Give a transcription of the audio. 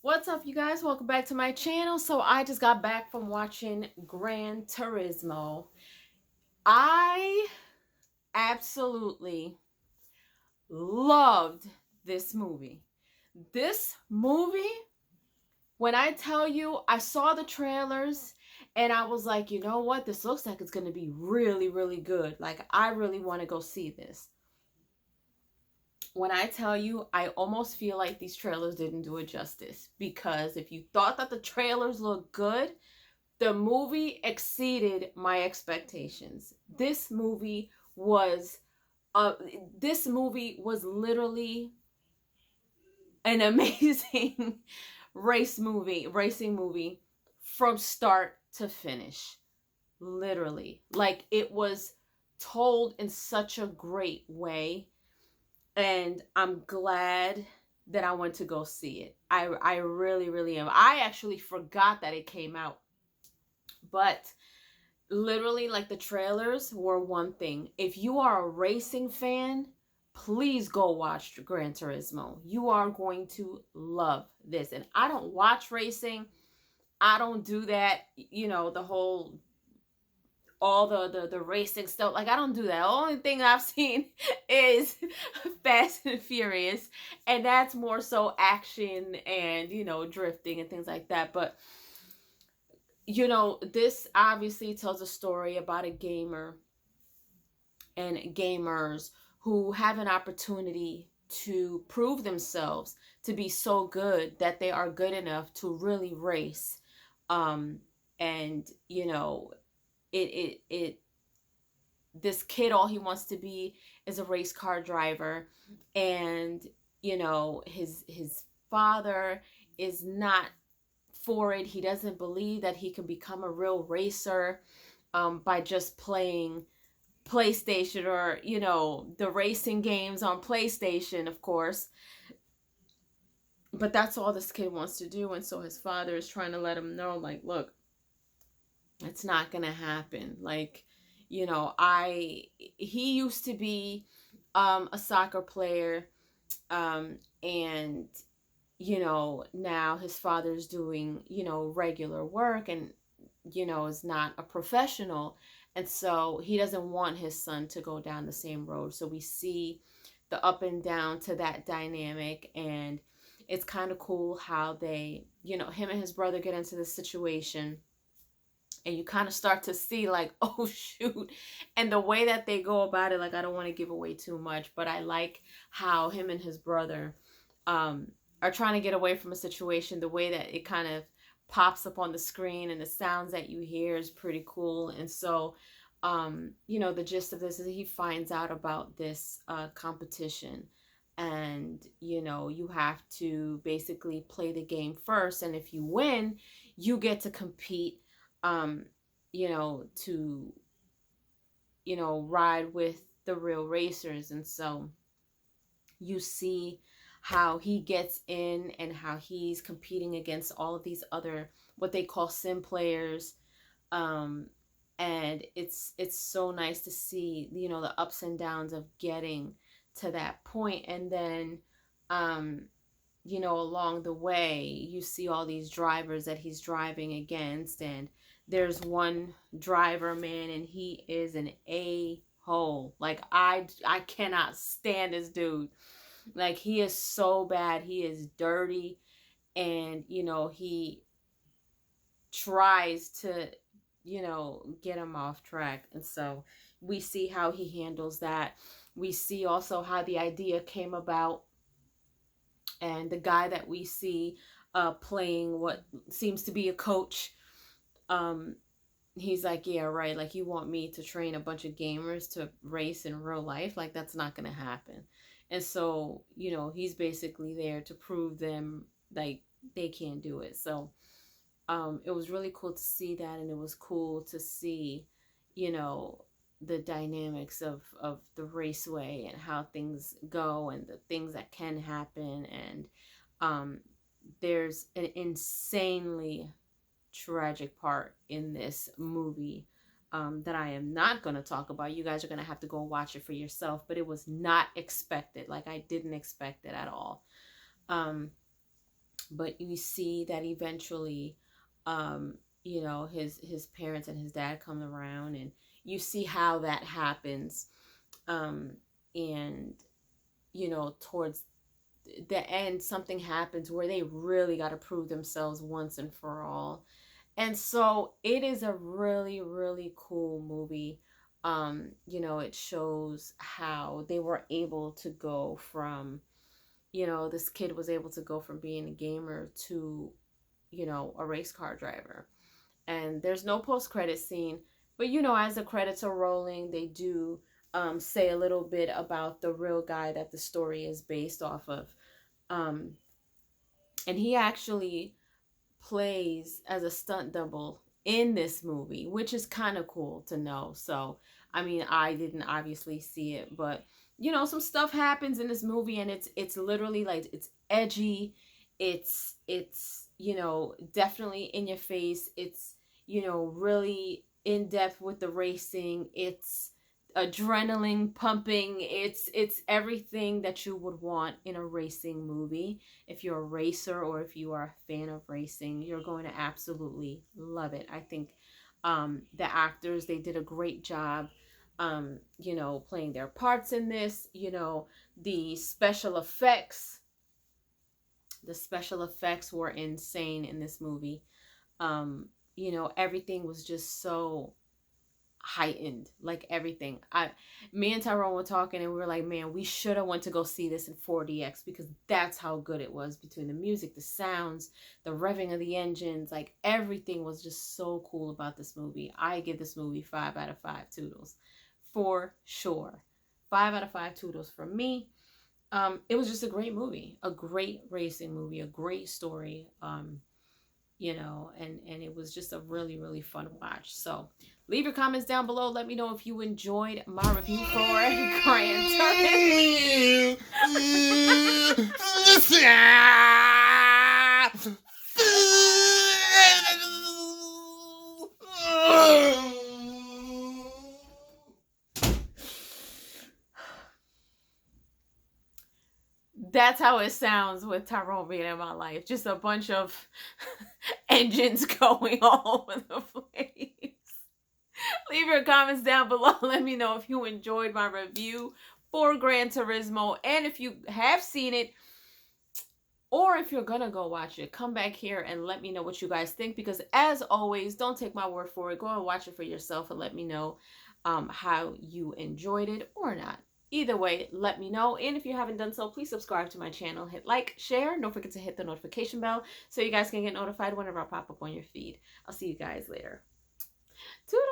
What's up, you guys? Welcome back to my channel. So I just got back from watching Gran Turismo. I absolutely loved this movie. This movie, when I tell you, I saw the trailers and I was like, you know what? This looks like it's going to be really, really good. Like, I really want to go see this. When I tell you, I almost feel like these trailers didn't do it justice, because if you thought that the trailers looked good, the movie exceeded my expectations. Was this movie was literally an amazing racing movie from start to finish. Literally. Like, it was told in such a great way, and I'm glad that I went to go see it. I really, really am. I actually forgot that it came out. But literally, like, the trailers were one thing. If you are a racing fan, please go watch Gran Turismo. You are going to love this. And I don't watch racing. I don't do that, the whole all the racing stuff. Like, I don't do that. The only thing I've seen is Fast and Furious, and that's more so action and drifting and things like that. But this obviously tells a story about a gamer and gamers who have an opportunity to prove themselves to be so good that they are good enough to really race. And it this kid, all he wants to be is a race car driver, and his father is not for it. He doesn't believe that he can become a real racer by just playing PlayStation, or the racing games on PlayStation, of course. But that's all this kid wants to do, and so his father is trying to let him know, like, look, it's not gonna happen. Like, he used to be a soccer player, and now his father's doing regular work, and is not a professional, and so he doesn't want his son to go down the same road. So we see the up and down to that dynamic, and it's kind of cool how they, him and his brother get into this situation, and you kind of start to see, like, oh shoot. And the way that they go about it, like, I don't want to give away too much, but I like how him and his brother are trying to get away from a situation. The way that it kind of pops up on the screen and the sounds that you hear is pretty cool. And so the gist of this is he finds out about this competition, and you have to basically play the game first, and if you win, you get to compete, to ride with the real racers. And so you see how he gets in and how he's competing against all of these other, what they call sim players. And it's so nice to see the ups and downs of getting to that point. And then along the way, you see all these drivers that he's driving against, and there's one driver, man, and he is an a-hole. Like, I cannot stand this dude. Like, he is so bad. He is dirty, and he tries to get him off track. And so we see how he handles that. We see also how the idea came about, and the guy that we see playing what seems to be a coach, he's like, yeah, right, like, you want me to train a bunch of gamers to race in real life? Like, that's not gonna happen. And so he's basically there to prove them, like, they can't do it. So it was really cool to see that, and it was cool to see the dynamics of the raceway and how things go and the things that can happen. And there's an insanely tragic part in this movie that I am not going to talk about. You guys are going to have to go watch it for yourself, but it was not expected. Like, I didn't expect it at all. But you see that eventually, you know, his parents and his dad come around, and you see how that happens. um and you know, towards the end, something happens where they really got to prove themselves once and for all. And so it is a really, really cool movie. You know, it shows how they were able to go from, you know, this kid was able to go from being a gamer to, you know, a race car driver. And there's no post credit scene, but you know, as the credits are rolling, they do say a little bit about the real guy that the story is based off of. Um, and he actually plays as a stunt double in this movie, which is kind of cool to know. So, I mean, I didn't obviously see it, but you know, some stuff happens in this movie, and it's literally like, it's edgy, it's you know, definitely in your face. It's, you know, really in depth with the racing. It's adrenaline pumping. It's everything that you would want in a racing movie. If you're a racer or if you are a fan of racing, you're going to absolutely love it. I think the actors, they did a great job, you know, playing their parts in this. You know, the special effects, the special effects were insane in this movie. You know, everything was just so heightened, like everything. Me and Tyrone were talking, and we were like, man, we should have went to go see this in 4DX, because that's how good it was, between the music, the sounds, the revving of the engines. Like, everything was just so cool about this movie. I give this movie 5 out of 5 toodles for sure. 5 out of 5 toodles for me. It was just a great movie, a great racing movie, a great story. You know, and it was just a really, really fun watch. So leave your comments down below. Let me know if you enjoyed my review for Gran Turismo. That's how it sounds with Tyrone being in my life. Just a bunch of engines going all over the place. Leave your comments down below. Let me know if you enjoyed my review for Gran Turismo. And if you have seen it, or if you're gonna go watch it, come back here and let me know what you guys think. Because as always, don't take my word for it. Go and watch it for yourself and let me know how you enjoyed it or not. Either way, let me know. And if you haven't done so, please subscribe to my channel. Hit like, share. Don't forget to hit the notification bell so you guys can get notified whenever I pop up on your feed. I'll see you guys later. Toodles!